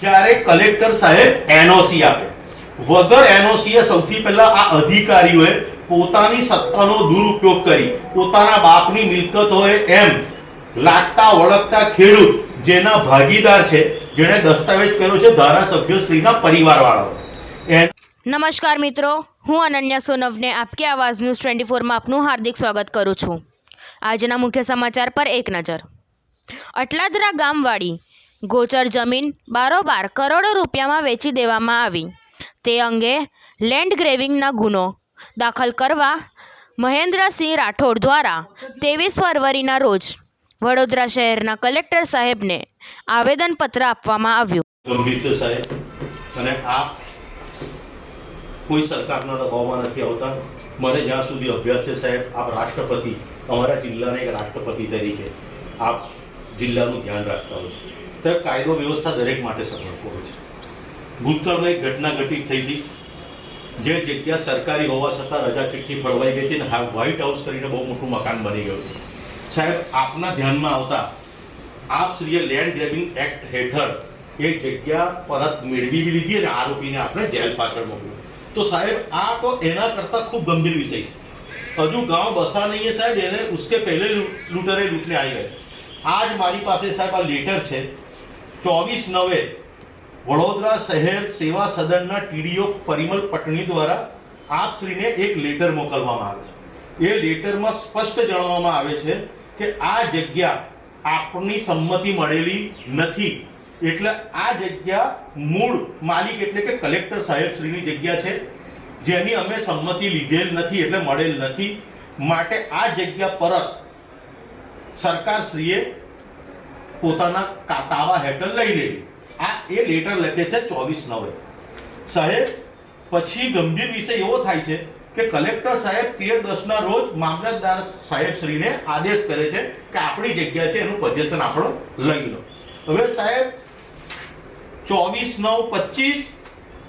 જ્યારે કલેક્ટર સાહેબ એનઓસી આપે, વગર એનઓસી સૌથી પહેલા આ અધિકારીઓએ પોતાની સત્તાનો દુરુપયોગ કરી પોતાના બાપની મિલકત હોય એમ લાગતા વળગતા ખેડૂત જેના ભાગીદાર છે, જેણે દસ્તાવેજ કર્યો છે ધારાસભ્ય શ્રીના પરિવારવાળાઓ। નમસ્કાર મિત્રો, હું અનન્યા સોનવને આપકે આવાઝ ન્યૂઝ 24 માં આપનું હાર્દિક સ્વાગત કરું છું। આજના મુખ્ય સમાચાર પર એક નજર। અટલાદરા ગામવાળી ગોચર જમીન બારોબાર કરોડો રૂપિયામાં વેચી દેવામાં આવી તે અંગે લેન્ડ ગ્રેવિંગના ગુનો દાખલ કરવા મહેન્દ્રસિંહ રાઠોડ દ્વારા 23 ફરવરીના રોજ વડોદરા શહેરના કલેક્ટર સાહેબને આવેદનપત્ર આપવામાં આવ્યું। ગંભીર છે સાહેબ, અને આપ કોઈ સરકારના દબાવમાં નથી આવતા। મને જ્યાં સુધી અભ્યાસ છે સાહેબ, આપ રાષ્ટ્રપતિ, અમારા જિલ્લાના એક રાષ્ટ્રપતિ તરીકે આપ જિલ્લાનું ધ્યાન રાખતા હોય છે સાહેબ। કાયદો વ્યવસ્થા દરેક માટે સફળ હોય છે। ભૂતકાળમાં એક ઘટના ઘટિત થઈ હતી, જે જગ્યા સરકારી હોવા છતાં રજા ચિઠ્ઠી ફળવાઈ ગઈ હતી અને વ્હાઇટ હાઉસ કરીને બહુ મોટું મકાન બની ગયું હતું સાહેબ। આપના ધ્યાનમાં આવતા આપ શ્રીએ લેન્ડ ગ્રેબિંગ એક્ટ હેઠળ એ જગ્યા પરત મેળવી લીધી અને આરોપીને આપણે જેલ પાછળ મોકલ્યો। તો સાહેબ આ તો એના કરતાં ખૂબ ગંભીર વિષય છે। હજુ ગાંવ બસા નહીં है સાહેબ, એને उसके पहले लूटरे लूटने आई गए। आज મારી પાસે સાહેબ આ લેટર છે 24/9 વડોદરા શહેર સેવા સદનના ટીડીઓ પરિમલ પટણી દ્વારા આપ શ્રીને એક લેટર મોકલવામાં આવે છે। એ લેટરમાં સ્પષ્ટ જણાવવામાં આવે છે કે આ જગ્યા આપની સંમતિ મળેલી નથી, એટલે આ જગ્યા મૂળ માલિક એટલે કે કલેક્ટર સાહેબ શ્રીની જગ્યા છે, જેની અમે સંમતિ લીધેલ નથી એટલે મળેલ નથી, માટે આ જગ્યા પરત સરકાર શ્રીએ પોતાના તાબા હેઠળ લઈ લેવી। આ એ લેટર લખે છે 24/9 સાહેબ। પછી ગંભીર વિષય એવો થાય છે કે કલેક્ટર સાહેબ 13/10 રોજ મામલતદાર સાહેબ શ્રીને આદેશ કરે છે કે આપણી જગ્યા છે એનું પોઝેશન આપણો લઈ લો। હવે સાહેબ 24/9/25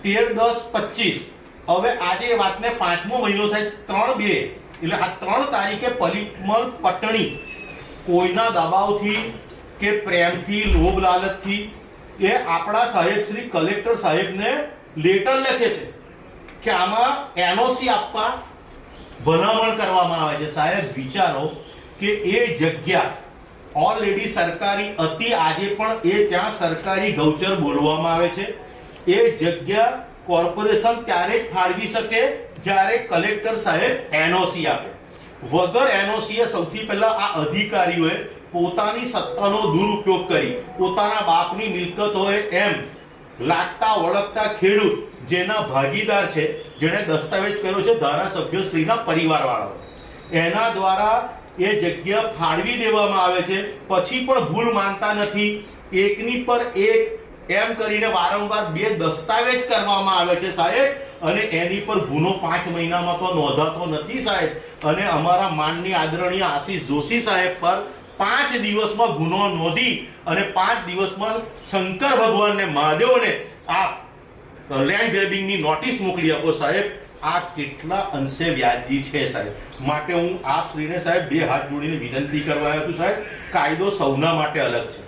13/10/25 હવે આજે એ વાતને 5મો મહિનો થાય 3/2 એટલે આ 3 તારીખે પરિમલ પટણી કોઈના દબાવથી કે પ્રેમથી લોભ લાલચથી એ આપણા સાહેબ શ્રી કલેક્ટર સાહેબને લેટર લખે છે કે આમાં એનઓસી આપવા ભલામણ કરવામાં આવે છે। સાહેબ વિચારો કે એ જગ્યા ઓલરેડી સરકારી હતી, આજે પણ એ ત્યાં સરકારી ગૌચર બોલવામાં આવે છે। એ જગ્યા કોર્પોરેશન ત્યારે જ ફાળવી શકે જ્યારે કલેક્ટર સાહેબ એનઓસી આપે। વગર એનઓસી સૌથી પહેલા આ અધિકારીઓએ પોતાની સત્તાનો દુરુપયોગ કરી પોતાના બાપની મિલકત હોય એમ લાગતા વળગતા ખેડૂત જેના ભાગીદાર છે, જેણે દસ્તાવેજ કર્યો છે ધારાસભ્ય શ્રીના પરિવારવાળાઓ, એના દ્વારા એ જગ્યા ફાળવી દેવામાં આવે છે। પછી પણ ભૂલ માનતા નથી, એકની પર એક એમ કરીને વારંવાર 2 દસ્તાવેજ કરવામાં આવે છે સાહેબ, અને એની પર ગુનો 5 મહિનામાં તો નોંધાતો નથી સાહેબ। અને અમારા માનનીય આદરણીય આશીષ જોશી સાહેબ પર 5 દિવસમાં ગુનો નોંધી અને 5 દિવસમાં શંકર ભગવાનને મહાદેવને આ લેન્ડ ગ્રેબિંગની નોટિસ મોકલી આપો સાહેબ। આ કેટલા અંશે વ્યાજબી છે સાહેબ? માટે હું આપ શ્રીને સાહેબ 2 હાથ જોડીને વિનંતી કરવા આવ્યો છું સાહેબ, કાયદો સૌના માટે અલગ છે।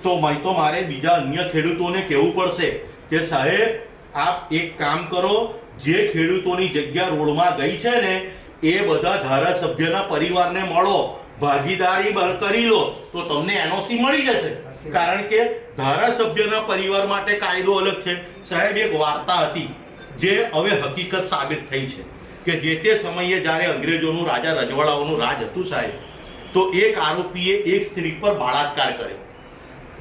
તો મારે બીજા અન્ય ખેડૂતોને કહેવું પડશે કે સાહેબ આપ એક કામ કરો, જે ખેડૂતોની જગ્યા રોડમાં ગઈ છે ને એ બધા ધારાસભ્યના પરિવારને મળો, ભાગીદારી કરી લો તો તમને એનઓસી મળી જશે। કારણ કે ધારાસભ્યના પરિવાર માટે કાયદો અલગ છે સાહેબ। એક વાર્તા હતી જે હવે હકીકત સાબિત થઈ છે કે જે તે સમયે જ્યારે અંગ્રેજોનું રાજા રજવાડાઓનું રાજ હતું સાહેબ, તો એક આરોપીએ એક સ્ત્રી પર બળાત્કાર કર્યો।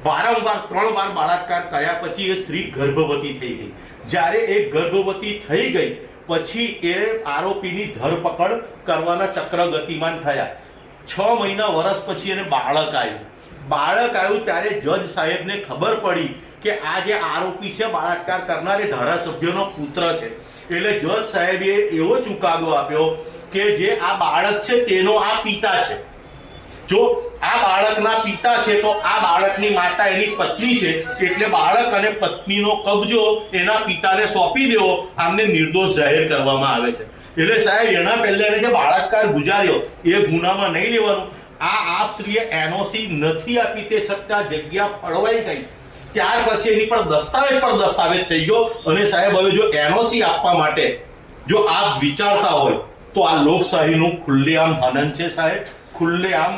વારંવાર 3 વાર બળાત્કાર કર્યા પછી એ સ્ત્રી ગર્ભવતી થઈ ગઈ। જ્યારે એ ગર્ભવતી થઈ ગઈ પછી એ આરોપીની ધરપકડ કરવાના ચક્ર ગતિમાન થયા। 6 મહિના વર્ષ પછી એને બાળક આવ્યું ત્યારે જજ સાહેબને ખબર પડી કે આ જે આરોપી છે બળાત્કાર કરનાર એ ધારાસભ્યનો પુત્ર છે, એટલે જજ સાહેબે એવો ચુકાદો આપ્યો કે જે આ બાળક છે તેનો આ પિતા છે। જો આ બાળકના પિતા છે તો આ બાળકની માતા એની પત્ની છે, એટલે બાળક અને પત્નીનો કબજો એના પિતાને સોંપી દેવો, આમને નિર્દોષ જાહેર કરવામાં આવે છે। એટલે સાહેબ એના પહેલા એને જે બળાત્કાર ગુજાર્યો એ ગુનામાં નહીં લેવાનું। આ આપ શ્રીએ એનઓસી નથી આપી તે છતાં જગ્યા ફળવાઈ ગઈ ત્યાર પછી એની પર દસ્તાવેજ થઈ ગયો અને સાહેબ હવે જો એનઓસી આપવા માટે જો આપ વિચારતા હોય તો આ લોકશાહીનું ખુલ્લેઆમ હનન છે સાહેબ, ખુલ્લેઆમ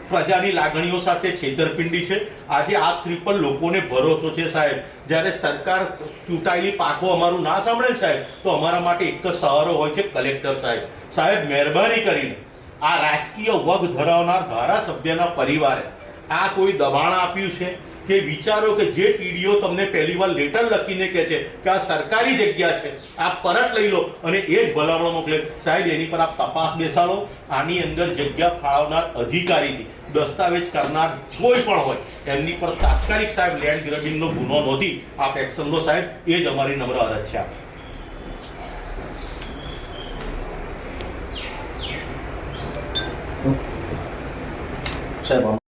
પ્રજાની લાગણીઓ સાથે છેતરપિંડી છે. આજે આપ શ્રી પર લોકોને ભરોસો છે સાહેબ. જ્યારે સરકાર ચૂંટાયેલી પાકો અમારું ના સાંભળે સાહેબ તો અમારા માટે એક જ સહારો હોય છે, કલેક્ટર સાહેબ. સાહેબ મહેરબાની કરીને આ રાજકીય વગ ધરાવનાર ધારાસભ્યના પરિવારે આ કોઈ દબાણ આપ્યું છે કે વિચારો કે જે ટીડીઓ તમને પહેલી વાર લેટર લખીને કહે છે કે આ સરકારી જગ્યા છે, આપ પરત લઈ લો અને એ જ ભલામણો મોકલે સાહેબ, એની પર આપ તપાસ બેસાડો. આની અંદર જગ્યા ફાળવનાર અધિકારીથી દસ્તાવેજ કરનાર કોઈ પણ હોય એમની પર તાત્કાલિક સાહેબ લેન્ડ ગ્રેબિંગનો ગુનો નોંધી આપ એક્શન લો સાહેબ. એ જ અમારી નમ્ર અરજ છે. સાહેબ